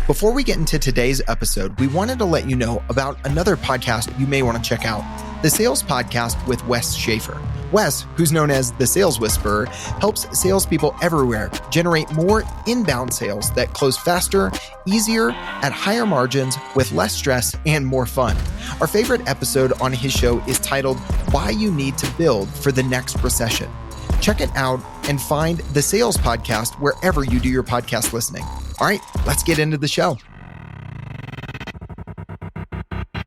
Before we get into today's episode, we wanted to let you know about another podcast you may want to check out, the Sales Podcast with Wes Schaefer. Wes, who's known as the Sales Whisperer, helps salespeople everywhere generate more inbound sales that close faster, easier, at higher margins, with less stress and more fun. Our favorite episode on his show is titled Why You Need to Build for the Next Recession. Check it out and find the Sales Podcast wherever you do your podcast listening. All right, let's get into the show.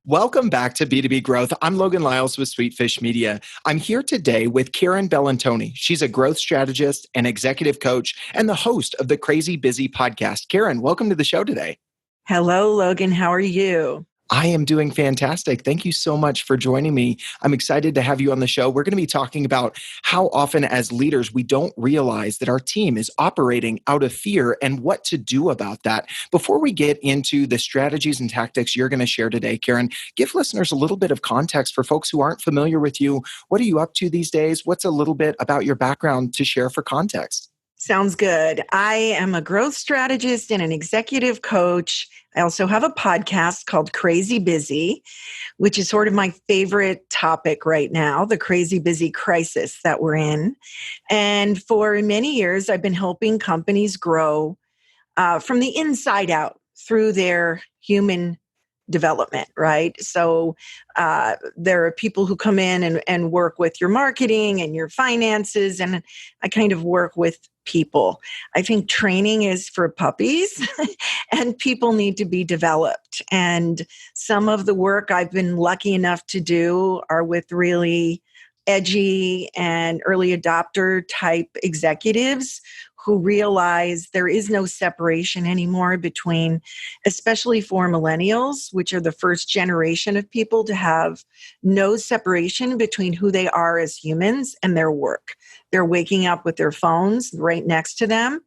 Welcome back to B2B Growth. I'm Logan Lyles with Sweetfish Media. I'm here today with Karin Bellantoni. She's a growth strategist and executive coach and the host of the Crazy Busy podcast. Karin, welcome to the show today. Hello, Logan. How are you? I am doing fantastic. Thank you so much for joining me. I'm excited to have you on the show. We're going to be talking about how often as leaders, we don't realize that our team is operating out of fear and what to do about that. Before we get into the strategies and tactics you're going to share today, Karin, give listeners a little bit of context for folks who aren't familiar with you. What are you up to these days? What's a little bit about your background to share for context? Sounds good. I am a growth strategist and an executive coach. I also have a podcast called Crazy Busy, which is sort of my favorite topic right now, the crazy busy crisis that we're in. And for many years, I've been helping companies grow from the inside out through their human development, right? So there are people who come in and work with your marketing and your finances, and I kind of work with people. I think training is for puppies and people need to be developed. And some of the work I've been lucky enough to do are with really edgy and early adopter type executives who realize there is no separation anymore between, especially for millennials, which are the first generation of people to have no separation between who they are as humans and their work. They're waking up with their phones right next to them.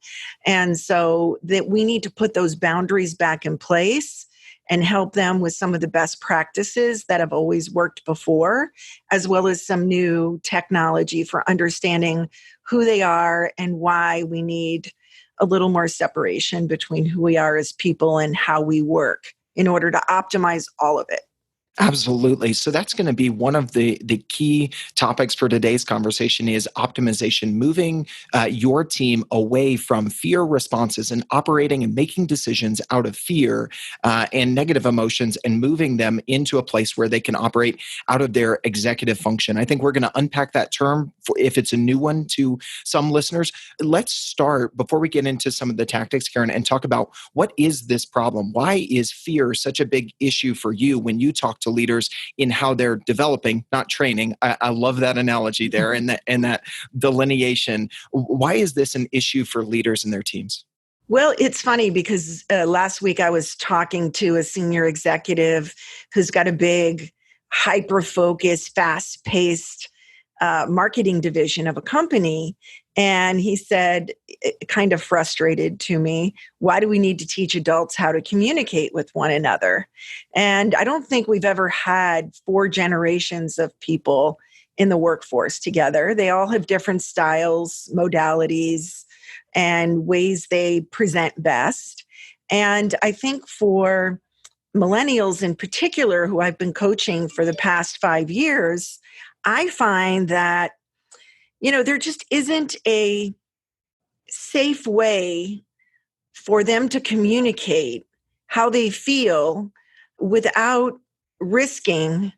And so that we need to put those boundaries back in place and help them with some of the best practices that have always worked before, as well as some new technology for understanding who they are and why we need a little more separation between who we are as people and how we work in order to optimize all of it. Absolutely. So that's going to be one of the key topics for today's conversation is optimization, moving your team away from fear responses and operating and making decisions out of fear and negative emotions and moving them into a place where they can operate out of their executive function. I think we're going to unpack that term if it's a new one to some listeners. Let's start before we get into some of the tactics, Karin, and talk about what is this problem? Why is fear such a big issue for you when you talk to leaders in how they're developing, not training? I love that analogy there and that delineation. Why is this an issue for leaders and their teams? Well, it's funny because last week I was talking to a senior executive who's got a big, hyper-focused, fast-paced marketing division of a company. And he said, kind of frustrated to me, why do we need to teach adults how to communicate with one another? And I don't think we've ever had 4 generations of people in the workforce together. They all have different styles, modalities, and ways they present best. And I think for millennials in particular, who I've been coaching for the past 5 years, I find that there just isn't a safe way for them to communicate how they feel without risking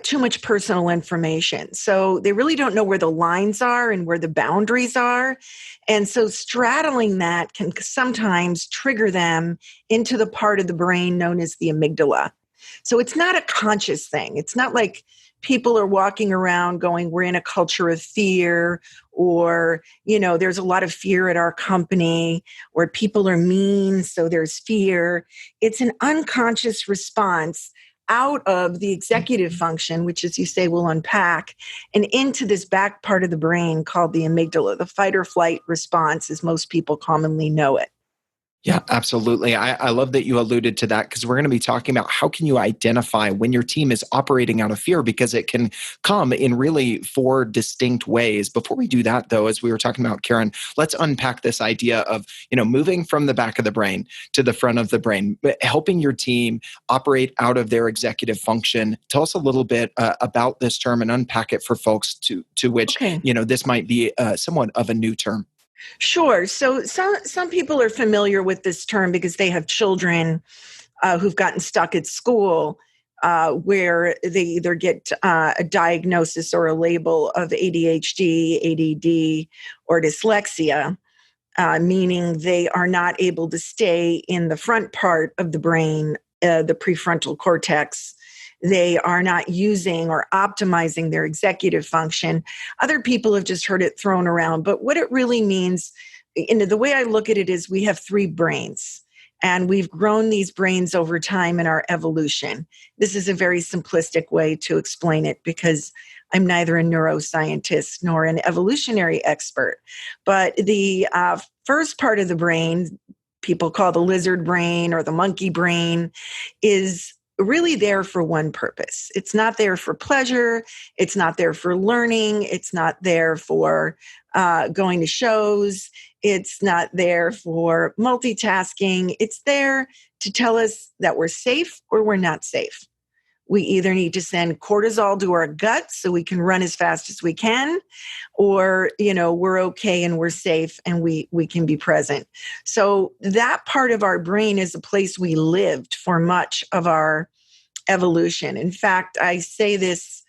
too much personal information. So they really don't know where the lines are and where the boundaries are. And so straddling that can sometimes trigger them into the part of the brain known as the amygdala. So it's not a conscious thing. It's not like people are walking around going, we're in a culture of fear, or, there's a lot of fear at our company, or people are mean, so there's fear. It's an unconscious response out of the executive function, which, as you say, we'll unpack, and into this back part of the brain called the amygdala, the fight or flight response, as most people commonly know it. Yeah, absolutely. I love that you alluded to that, because we're going to be talking about how can you identify when your team is operating out of fear, because it can come in really four distinct ways. Before we do that, though, as we were talking about, Karin, let's unpack this idea of, moving from the back of the brain to the front of the brain, but helping your team operate out of their executive function. Tell us a little bit about this term and unpack it for folks to which, Okay. this might be somewhat of a new term. Sure. So some people are familiar with this term because they have children who've gotten stuck at school, where they either get a diagnosis or a label of ADHD, ADD, or dyslexia, meaning they are not able to stay in the front part of the brain, the prefrontal cortex. They are not using or optimizing their executive function. Other people have just heard it thrown around, but what it really means, the way I look at it is we have three brains. And we've grown these brains over time in our evolution. This is a very simplistic way to explain it because I'm neither a neuroscientist nor an evolutionary expert. But the first part of the brain, people call the lizard brain or the monkey brain, is really there for one purpose. It's not there for pleasure. It's not there for learning. It's not there for going to shows. It's not there for multitasking. It's there to tell us that we're safe or we're not safe. We either need to send cortisol to our gut so we can run as fast as we can, or, we're okay and we're safe and we can be present. So that part of our brain is a place we lived for much of our evolution. In fact, I say this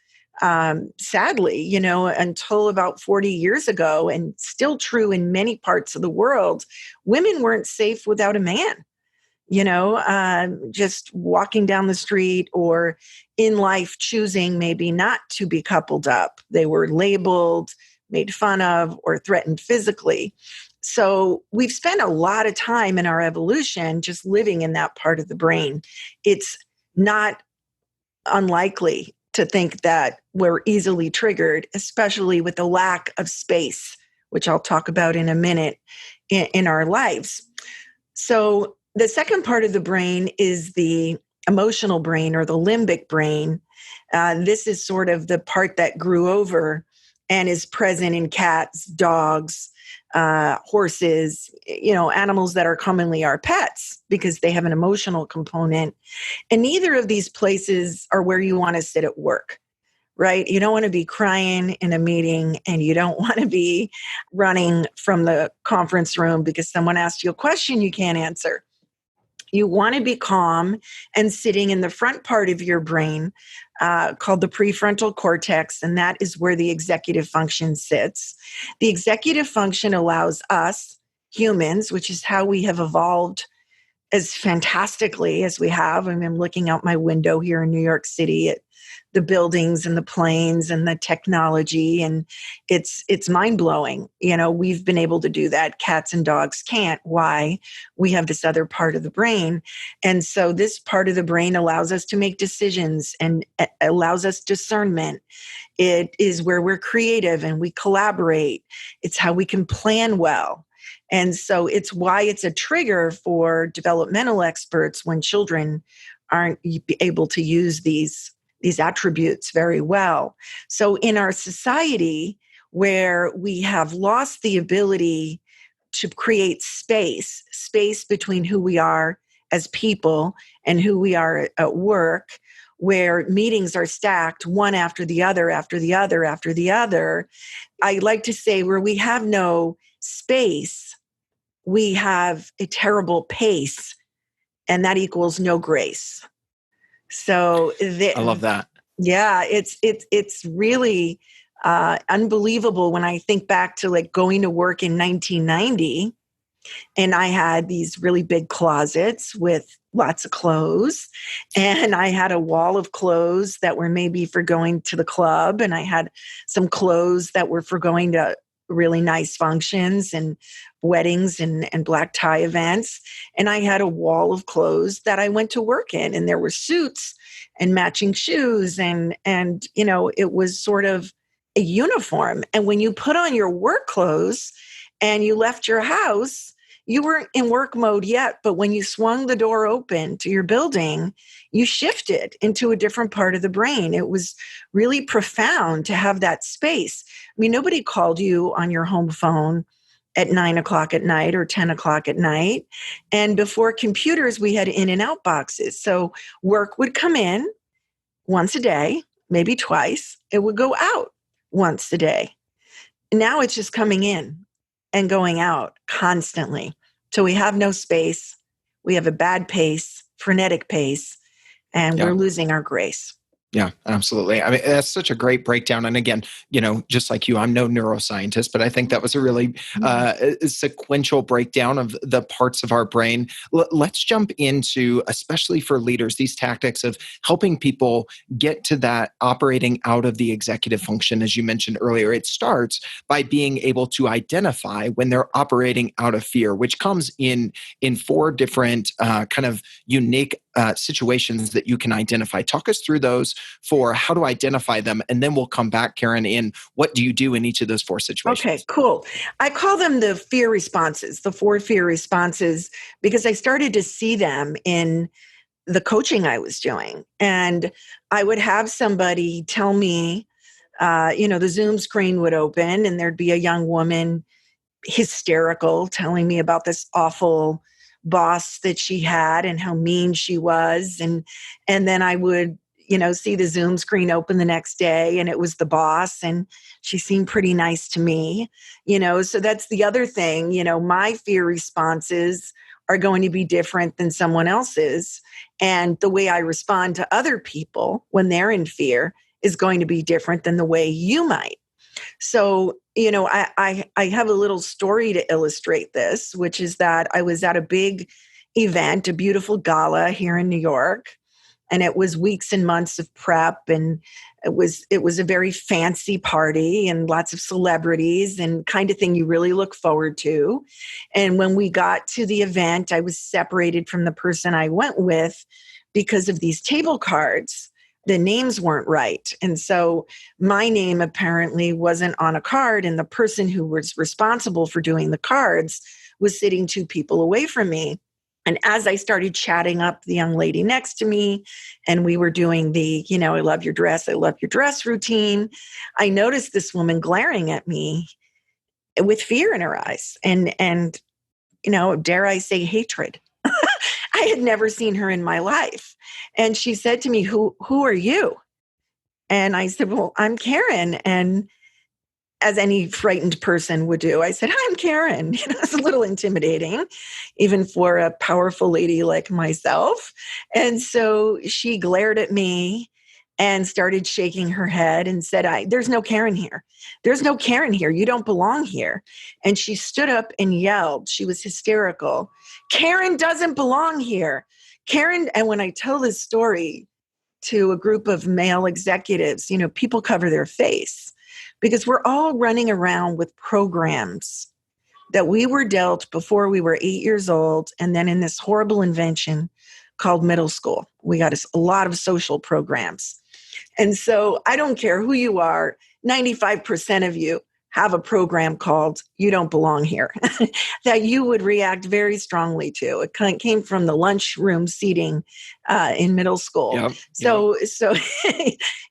sadly, until about 40 years ago, and still true in many parts of the world, women weren't safe without a man. Just walking down the street or in life choosing maybe not to be coupled up. They were labeled, made fun of, or threatened physically. So we've spent a lot of time in our evolution just living in that part of the brain. It's not unlikely to think that we're easily triggered, especially with the lack of space, which I'll talk about in a minute, in our lives. So the second part of the brain is the emotional brain or the limbic brain. This is sort of the part that grew over and is present in cats, dogs, horses, animals that are commonly our pets because they have an emotional component. And neither of these places are where you want to sit at work, right? You don't want to be crying in a meeting, and you don't want to be running from the conference room because someone asked you a question you can't answer. You want to be calm and sitting in the front part of your brain called the prefrontal cortex, and that is where the executive function sits. The executive function allows us humans, which is how we have evolved as fantastically as we have. I'm looking out my window here in New York City at the buildings and the planes and the technology, and it's mind-blowing. We've been able to do that. Cats and dogs can't. Why? We have this other part of the brain. And so this part of the brain allows us to make decisions and allows us discernment. It is where we're creative and we collaborate. It's how we can plan well. And so it's why it's a trigger for developmental experts when children aren't able to use these attributes very well. So in our society, where we have lost the ability to create space between who we are as people and who we are at work, where meetings are stacked one after the other, after the other, after the other, I like to say where we have no space, we have a terrible pace, and that equals no grace. So I love that. yeah, it's really unbelievable when I think back to like going to work in 1990, and I had these really big closets with lots of clothes, and I had a wall of clothes that were maybe for going to the club, and I had some clothes that were for going to really nice functions and weddings and black tie events. And I had a wall of clothes that I went to work in, and there were suits and matching shoes. And it was sort of a uniform. And when you put on your work clothes and you left your house, you weren't in work mode yet, but when you swung the door open to your building, you shifted into a different part of the brain. It was really profound to have that space. I mean, nobody called you on your home phone at 9 o'clock at night or 10 o'clock at night. And before computers, we had in and out boxes. So work would come in once a day, maybe twice. It would go out once a day. Now it's just coming in and going out constantly. So we have no space. We have a bad pace, frenetic pace, and we're losing our grace. Yeah, absolutely. I mean, that's such a great breakdown. And again, just like you, I'm no neuroscientist, but I think that was a really sequential breakdown of the parts of our brain. Let's jump into, especially for leaders, these tactics of helping people get to that operating out of the executive function. As you mentioned earlier, it starts by being able to identify when they're operating out of fear, which comes in four different kind of unique situations that you can identify. Talk us through those for how to identify them, and then we'll come back, Karin, in what do you do in each of those four situations? Okay, cool. I call them the fear responses, the four fear responses, because I started to see them in the coaching I was doing. And I would have somebody tell me, the Zoom screen would open and there'd be a young woman hysterical telling me about this awful boss that she had and how mean she was. And then I would, see the Zoom screen open the next day and it was the boss and she seemed pretty nice to me, so that's the other thing, my fear responses are going to be different than someone else's. And the way I respond to other people when they're in fear is going to be different than the way you might. So, I have a little story to illustrate this, which is that I was at a big event, a beautiful gala here in New York, and it was weeks and months of prep, and it was a very fancy party and lots of celebrities and kind of thing you really look forward to. And when we got to the event, I was separated from the person I went with because of these table cards. The names weren't right. And so my name apparently wasn't on a card, and the person who was responsible for doing the cards was sitting two people away from me. And as I started chatting up the young lady next to me, and we were doing the, I love your dress routine, I noticed this woman glaring at me with fear in her eyes and dare I say hatred. I had never seen her in my life. And she said to me, who are you? And I said, well, I'm Karin. And as any frightened person would do, I said, hi, I'm Karin. It's a little intimidating, even for a powerful lady like myself. And so she glared at me and started shaking her head and said, there's no Karin here. There's no Karin here. You don't belong here. And she stood up and yelled. She was hysterical. Karin doesn't belong here. Karin, and when I tell this story to a group of male executives, people cover their face because we're all running around with programs that we were dealt before we were 8 years old. And then in this horrible invention called middle school, we got a lot of social programs. And so I don't care who you are, 95% of you have a program called You Don't Belong Here that you would react very strongly to. It came from the lunchroom seating in middle school. Yep, so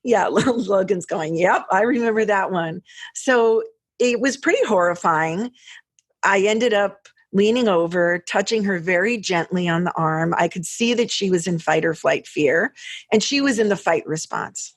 yeah, little Logan's going, yep, I remember that one. So it was pretty horrifying. I ended up leaning over, touching her very gently on the arm. I could see that she was in fight or flight fear, and she was in the fight response.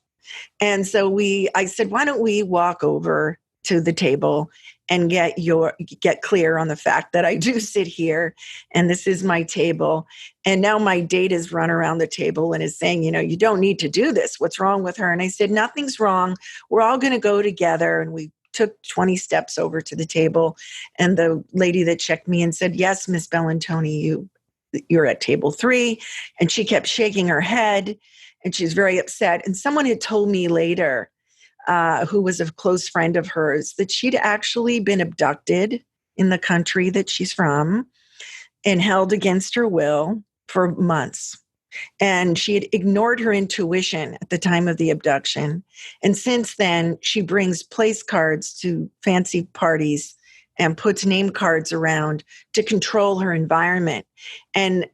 And so I said, why don't we walk over to the table and get clear on the fact that I do sit here and this is my table. And now my date is run around the table and is saying, you don't need to do this. What's wrong with her? And I said, nothing's wrong. We're all going to go together. And we took 20 steps over to the table. And the lady that checked me in said, yes, Miss Bellantoni, you're at table 3. And she kept shaking her head and she was very upset. And someone had told me later, who was a close friend of hers, that she'd actually been abducted in the country that she's from and held against her will for months. And she had ignored her intuition at the time of the abduction. And since then, she brings place cards to fancy parties and puts name cards around to control her environment. And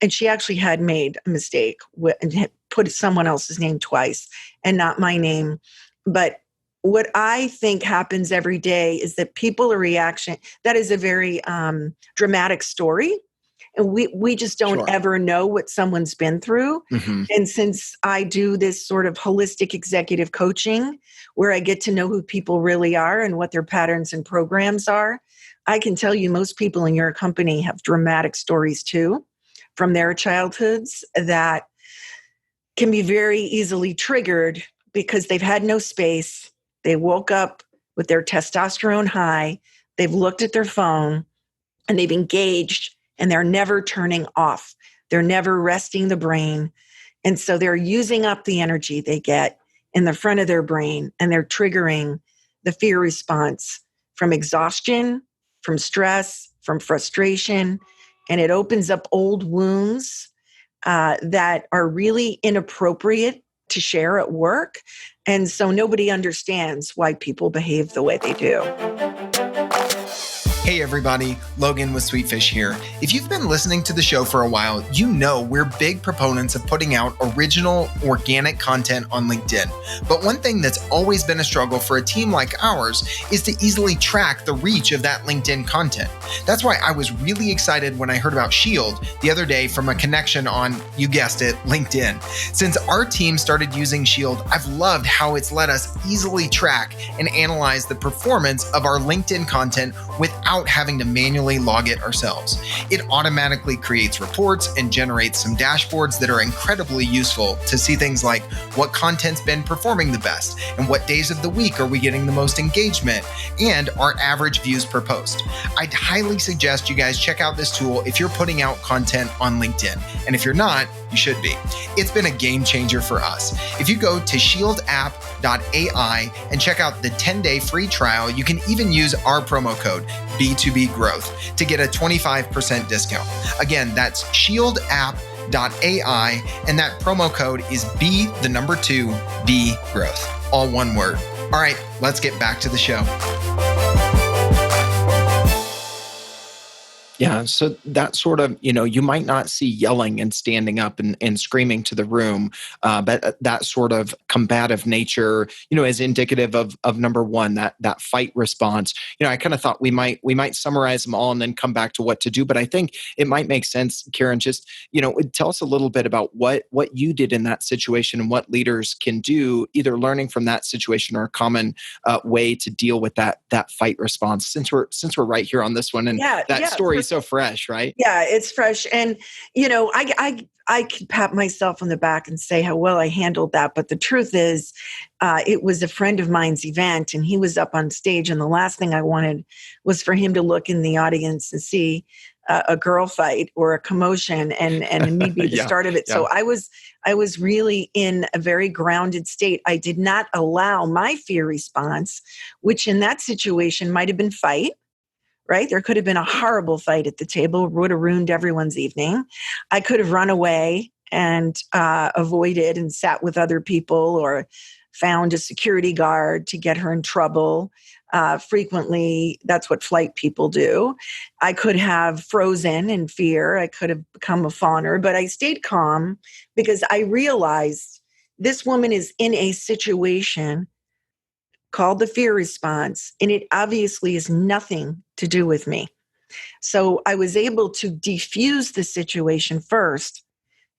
she actually had made a mistake and had put someone else's name twice and not my name. But what I think happens every day is that people are reaction. That is a very dramatic story. And we just don't Sure. ever know what someone's been through. Mm-hmm. And since I do this sort of holistic executive coaching, where I get to know who people really are and what their patterns and programs are, I can tell you most people in your company have dramatic stories too from their childhoods that can be very easily triggered because they've had no space. They woke up with their testosterone high. They've looked at their phone and they've engaged and they're never turning off. They're never resting the brain. And so they're using up the energy they get in the front of their brain and they're triggering the fear response from exhaustion, from stress, from frustration. And it opens up old wounds that are really inappropriate to share at work. And so nobody understands why people behave the way they do. Hey everybody, Logan with Sweetfish here. If you've been listening to the show for a while, you know we're big proponents of putting out original, organic content on LinkedIn. But one thing that's always been a struggle for a team like ours is to easily track the reach of that LinkedIn content. That's why I was really excited when I heard about Shield the other day from a connection on, you guessed it, LinkedIn. Since our team started using Shield, I've loved how it's let us easily track and analyze the performance of our LinkedIn content without having to manually log it ourselves. It automatically creates reports and generates some dashboards that are incredibly useful to see things like what content's been performing the best and what days of the week are we getting the most engagement and our average views per post. I'd highly suggest you guys check out this tool if you're putting out content on LinkedIn. And if you're not, you should be. It's been a game changer for us. If you go to shieldapp.ai and check out the 10-day free trial, you can even use our promo code B2B Growth to get a 25% discount. Again, that's shieldapp.ai and that promo code is B2B Growth. All one word. All right, let's get back to the show. Yeah. So that sort of, you might not see yelling and standing up and screaming to the room, but that sort of combative nature, is indicative of number one, that fight response. I kind of thought we might summarize them all and then come back to what to do. But I think it might make sense, Karin, just, tell us a little bit about what you did in that situation and what leaders can do, either learning from that situation or a common way to deal with that fight response. Since we're right here on this one, and that story is so fresh, right? Yeah, it's fresh. And, I can pat myself on the back and say how well I handled that. But the truth is, it was a friend of mine's event and he was up on stage. And the last thing I wanted was for him to look in the audience and see a girl fight or a commotion and me be the start of it. Yeah. So I was really in a very grounded state. I did not allow my fear response, which in that situation might have been fight. Right? There could have been a horrible fight at the table, would have ruined everyone's evening. I could have run away and avoided and sat with other people or found a security guard to get her in trouble. Frequently, that's what flight people do. I could have frozen in fear. I could have become a fawner, but I stayed calm because I realized this woman is in a situation called the fear response, and it obviously has nothing to do with me. So I was able to diffuse the situation first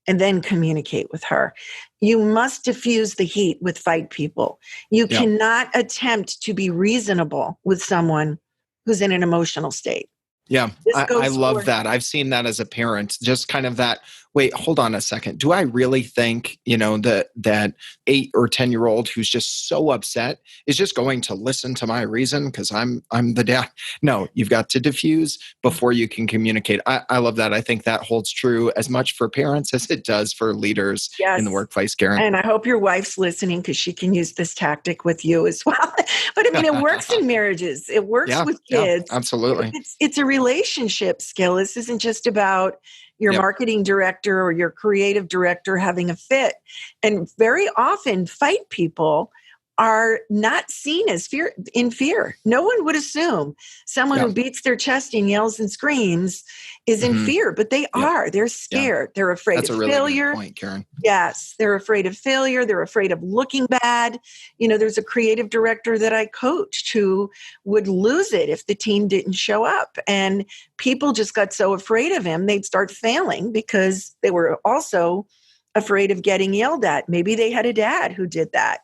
and then communicate with her. You must diffuse the heat with fight people. You cannot attempt to be reasonable with someone who's in an emotional state. Yeah, I love that. I've seen that as a parent, just kind of that, wait, hold on a second. Do I really think, that 8 or 10-year-old who's just so upset is just going to listen to my reason because I'm the dad? No, you've got to diffuse before you can communicate. I love that. I think that holds true as much for parents as it does for leaders in the workplace, Karin. And I hope your wife's listening because she can use this tactic with you as well. But I mean, it works in marriages. It works with kids. Yeah, absolutely. It's a relationship skill. This isn't just about your marketing director or your creative director having a fit. And very often fight people are not seen as in fear. No one would assume someone Yeah. who beats their chest and yells and screams is in fear, but they Yep. are. They're Yeah. scared. They're afraid That's of a really good failure. point, Karen. Yes, they're afraid of failure. They're afraid of looking bad. There's a creative director that I coached who would lose it if the team didn't show up. And people just got so afraid of him, they'd start failing because they were also afraid of getting yelled at. Maybe they had a dad who did that.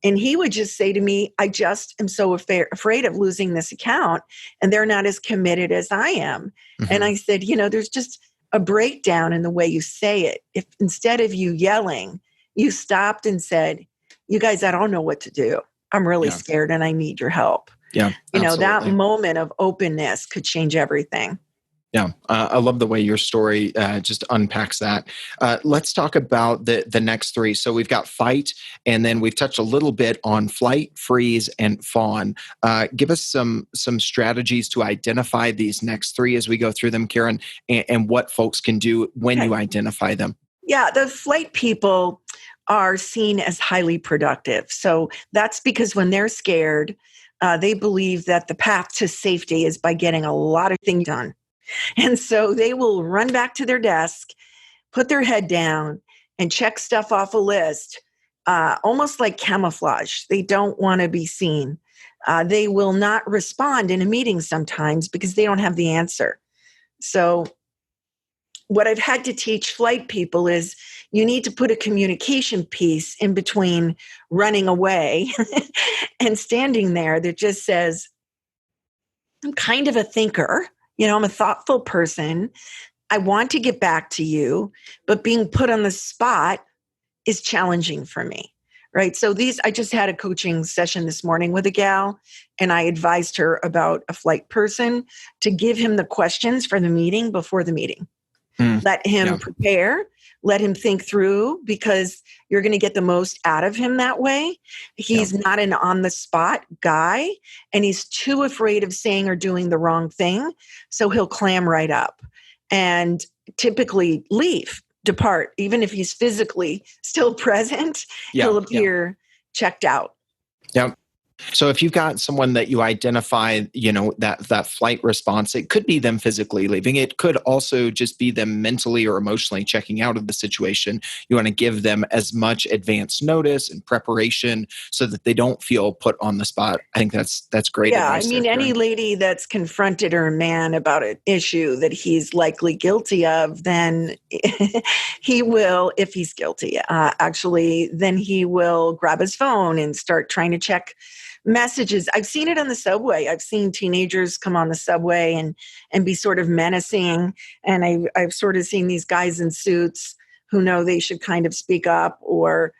And he would just say to me, I just am so afraid of losing this account, and they're not as committed as I am. And I said, there's just a breakdown in the way you say it. If instead of you yelling, you stopped and said, you guys, I don't know what to do. I'm really Yeah. scared and I need your help. Yeah. That Absolutely. moment of openness could change everything. Yeah, I love the way your story just unpacks that. Let's talk about the next three. So we've got fight, and then we've touched a little bit on flight, freeze, and fawn. Give us some strategies to identify these next three as we go through them, Karen, and what folks can do when you identify them. Yeah, the flight people are seen as highly productive. So that's because when they're scared, they believe that the path to safety is by getting a lot of things done. And so they will run back to their desk, put their head down, and check stuff off a list, almost like camouflage. They don't want to be seen. They will not respond in a meeting sometimes because they don't have the answer. So what I've had to teach flight people is you need to put a communication piece in between running away and standing there that just says, I'm kind of a thinker. I'm a thoughtful person. I want to get back to you, but being put on the spot is challenging for me, right? So I just had a coaching session this morning with a gal, and I advised her about a flight person to give him the questions for the meeting before the meeting. Let him prepare, let him think through, because you're going to get the most out of him that way. He's not an on-the-spot guy, and he's too afraid of saying or doing the wrong thing, so he'll clam right up and typically depart. Even if he's physically still present, he'll appear checked out. Yeah. So if you've got someone that you identify, that flight response, it could be them physically leaving. It could also just be them mentally or emotionally checking out of the situation. You want to give them as much advance notice and preparation so that they don't feel put on the spot. I think that's great advice. Yeah, I mean, any lady that's confronted her man about an issue that he's likely guilty of, then he will, if he's guilty, then he will grab his phone and start trying to check messages. I've seen it on the subway. I've seen teenagers come on the subway and be sort of menacing. And I've sort of seen these guys in suits who know they should kind of speak up or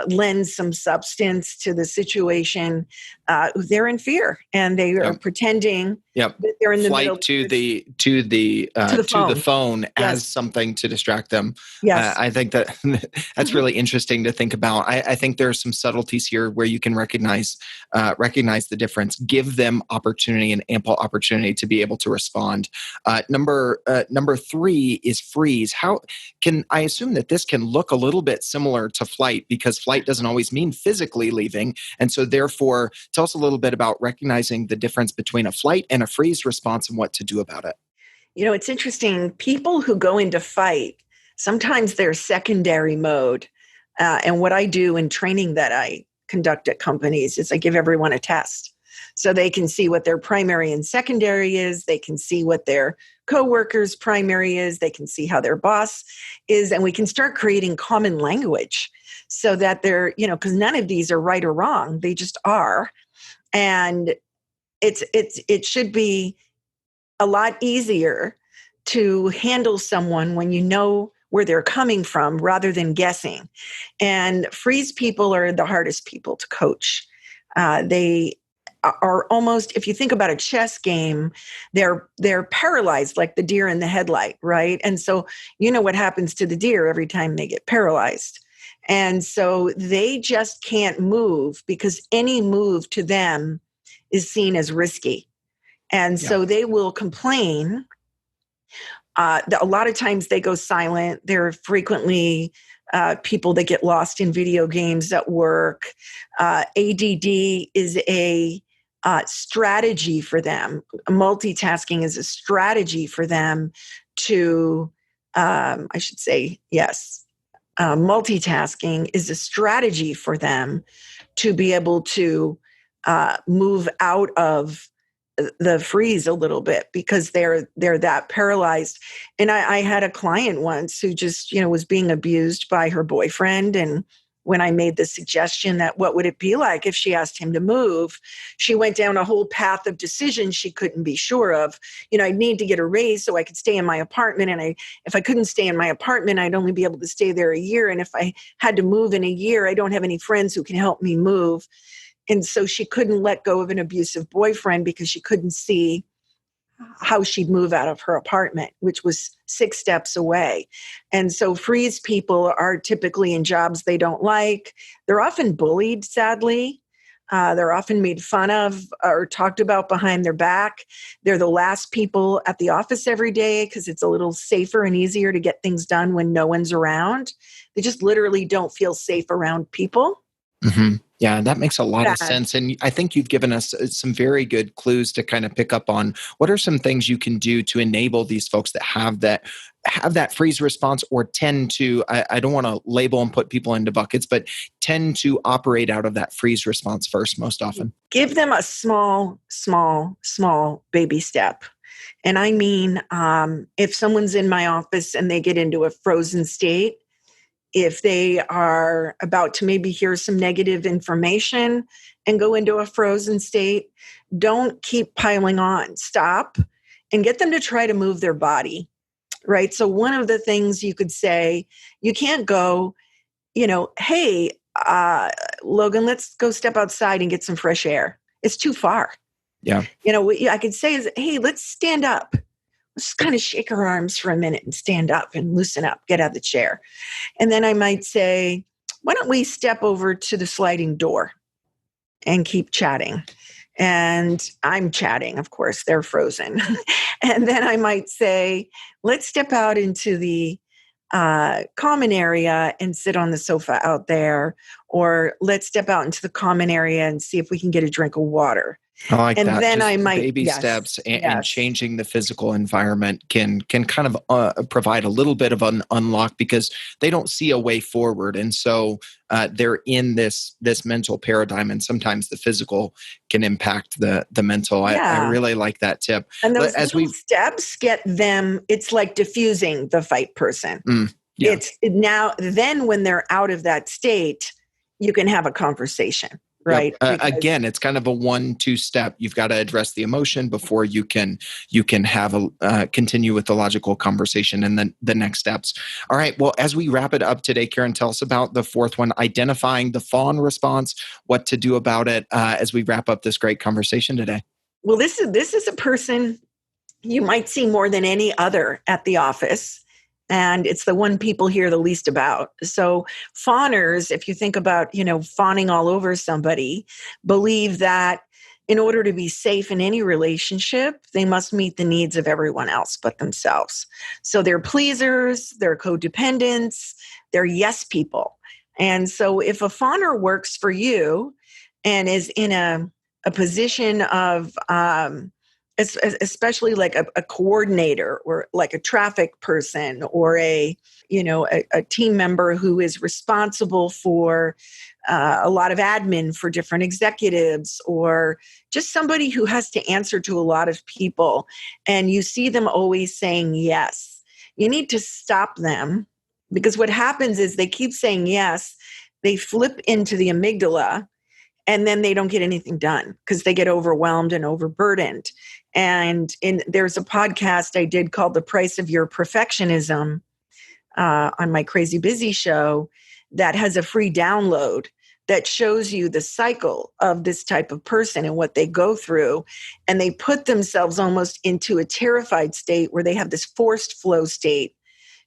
lend some substance to the situation. They're in fear and they are pretending that they're in the middle to the phone as something to distract them. Yes. I think that's really interesting to think about. I think there are some subtleties here where you can recognize the difference. Give them opportunity and ample opportunity to be able to respond. Number three is freeze. I assume that this can look a little bit similar to flight, because flight doesn't always mean physically leaving. And so therefore, tell us a little bit about recognizing the difference between a flight and a freeze response and what to do about it. It's interesting. People who go into fight, sometimes they're secondary mode. And what I do in training that I conduct at companies is I give everyone a test. So they can see what their primary and secondary is. They can see what their coworkers' primary is. They can see how their boss is. And we can start creating common language so that they're, because none of these are right or wrong. They just are. And it should be a lot easier to handle someone when you know where they're coming from rather than guessing. And freeze people are the hardest people to coach. They are almost, if you think about a chess game, they're paralyzed like the deer in the headlight, right? And so what happens to the deer every time they get paralyzed. And so they just can't move because any move to them is seen as risky. And so they will complain. A lot of times they go silent. They're frequently people that get lost in video games at work. ADD is a strategy for them. Multitasking is a strategy for them to, I should say, yes. Multitasking is a strategy for them to be able to move out of the freeze a little bit because they're that paralyzed. And I had a client once who just, was being abused by her boyfriend. And when I made the suggestion that what would it be like if she asked him to move, she went down a whole path of decisions she couldn't be sure of. I need to get a raise so I could stay in my apartment. And if I couldn't stay in my apartment, I'd only be able to stay there a year. And if I had to move in a year, I don't have any friends who can help me move. And so she couldn't let go of an abusive boyfriend because she couldn't see how she'd move out of her apartment, which was 6 steps away. And so freeze people are typically in jobs they don't like. They're often bullied, sadly. They're often made fun of or talked about behind their back. They're the last people at the office every day because it's a little safer and easier to get things done when no one's around. They just literally don't feel safe around people. Mm-hmm. Yeah, that makes a lot of Bad. sense. And I think you've given us some very good clues to kind of pick up on what are some things you can do to enable these folks that have that freeze response or tend to, I don't want to label and put people into buckets, but tend to operate out of that freeze response first most often. Give them a small baby step. And I mean, if someone's in my office and they get into a frozen state, if they are about to maybe hear some negative information and go into a frozen state, don't keep piling on. Stop and get them to try to move their body, right? So one of the things you could say, you can't go, hey, Logan, let's go step outside and get some fresh air. It's too far. Yeah. What I could say is, hey, let's stand up. Let's kind of shake our arms for a minute and stand up and loosen up, get out of the chair. And then I might say, why don't we step over to the sliding door and keep chatting? And I'm chatting, of course, they're frozen. And then I might say, let's step out into the common area and sit on the sofa out there. Or let's step out into the common area and see if we can get a drink of water. I like And that. then Just I might, baby yes, steps and yes. changing the physical environment can kind of provide a little bit of an unlock because they don't see a way forward, and so they're in this mental paradigm, and sometimes the physical can impact the mental. I really like that tip. And those little steps get them. It's like diffusing the fight person. Yeah. It's now. Then when they're out of that state, you can have a conversation. Right. Yep. Again, it's kind of a 1-2 step. You've got to address the emotion before you can have a continue with the logical conversation and then the next steps. All right. Well, as we wrap it up today, Karin, tell us about the fourth one: identifying the fawn response. What to do about it as we wrap up this great conversation today. Well, this is a person you might see more than any other at the office. And it's the one people hear the least about. So fawners, if you think about, fawning all over somebody, believe that in order to be safe in any relationship, they must meet the needs of everyone else but themselves. So they're pleasers, they're codependents, they're yes people. And so if a fawner works for you and is in a position of especially like a coordinator or like a traffic person or a team member who is responsible for a lot of admin for different executives, or just somebody who has to answer to a lot of people, and you see them always saying yes, you need to stop them, because what happens is they keep saying yes, they flip into the amygdala, and then they don't get anything done because they get overwhelmed and overburdened. And there's a podcast I did called The Price of Your Perfectionism on my Crazy Busy show that has a free download that shows you the cycle of this type of person and what they go through. And they put themselves almost into a terrified state where they have this forced flow state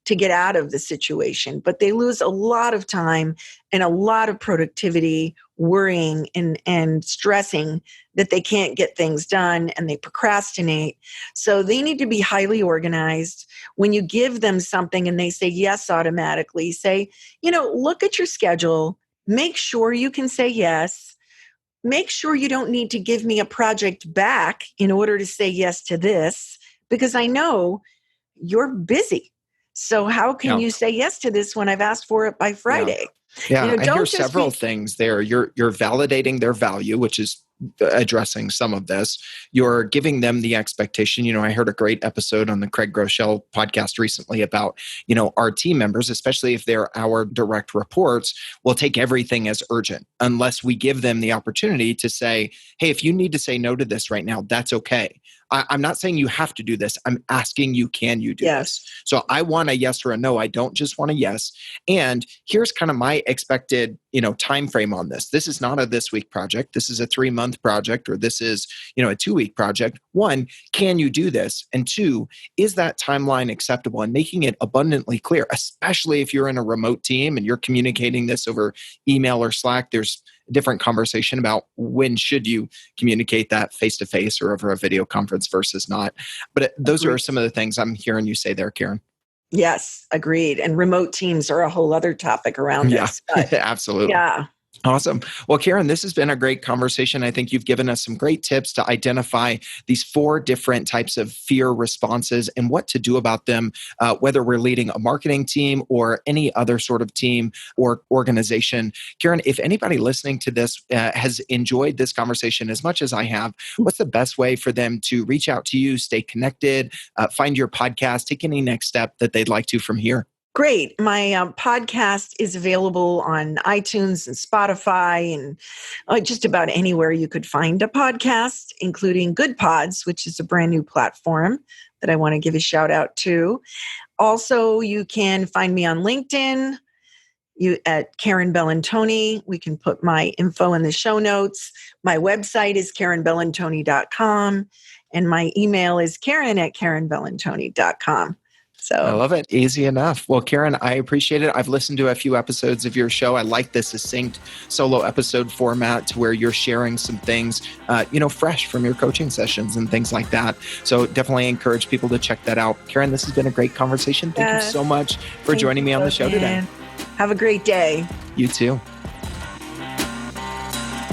to get out of the situation. But they lose a lot of time and a lot of productivity worrying and stressing that they can't get things done, and they procrastinate. So they need to be highly organized. When you give them something and they say yes automatically, say, look at your schedule, make sure you can say yes. Make sure you don't need to give me a project back in order to say yes to this, because I know you're busy. So how can you say yes to this when I've asked for it by Friday? Yeah, I hear Don't just several things there. You're validating their value, which is addressing some of this. You're giving them the expectation. I heard a great episode on the Craig Groeschel podcast recently about, our team members, especially if they're our direct reports, will take everything as urgent unless we give them the opportunity to say, hey, if you need to say no to this right now, that's okay. I'm not saying you have to do this. I'm asking you, can you do this? So I want a yes or a no. I don't just want a yes. And here's kind of my expected, time frame on this. This is not a this week project. This is a 3-month project, or this is, a 2-week project. 1, can you do this? And 2, is that timeline acceptable? And making it abundantly clear, especially if you're in a remote team and you're communicating this over email or Slack. There's a different conversation about when should you communicate that face-to-face or over a video conference versus not. But those are some of the things I'm hearing you say there, Karin. Yes, agreed. And remote teams are a whole other topic around this. But absolutely. Yeah. Awesome. Well, Karin, this has been a great conversation. I think you've given us some great tips to identify these 4 different types of fear responses and what to do about them, whether we're leading a marketing team or any other sort of team or organization. Karin, if anybody listening to this has enjoyed this conversation as much as I have, what's the best way for them to reach out to you, stay connected, find your podcast, take any next step that they'd like to from here? Great. My podcast is available on iTunes and Spotify and just about anywhere you could find a podcast, including Good Pods, which is a brand new platform that I want to give a shout out to. Also, you can find me on LinkedIn at Karin Bellantoni. We can put my info in the show notes. My website is karinbellantoni.com, and my email is Karin@karinbellantoni.com. So I love it. Easy enough. Well, Karin, I appreciate it. I've listened to a few episodes of your show. I like the succinct solo episode format to where you're sharing some things, fresh from your coaching sessions and things like that. So definitely encourage people to check that out. Karin, this has been a great conversation. Thank you so much for joining me on the show today. Have a great day. You too.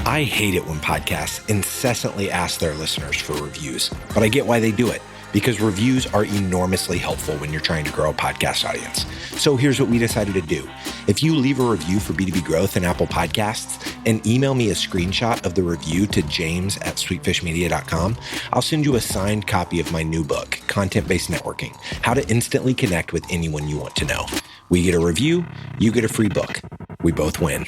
I hate it when podcasts incessantly ask their listeners for reviews, but I get why they do it. Because reviews are enormously helpful when you're trying to grow a podcast audience. So here's what we decided to do. If you leave a review for B2B Growth in Apple Podcasts and email me a screenshot of the review to james@sweetfishmedia.com, I'll send you a signed copy of my new book, Content-Based Networking, How to Instantly Connect with Anyone You Want to Know. We get a review, you get a free book. We both win.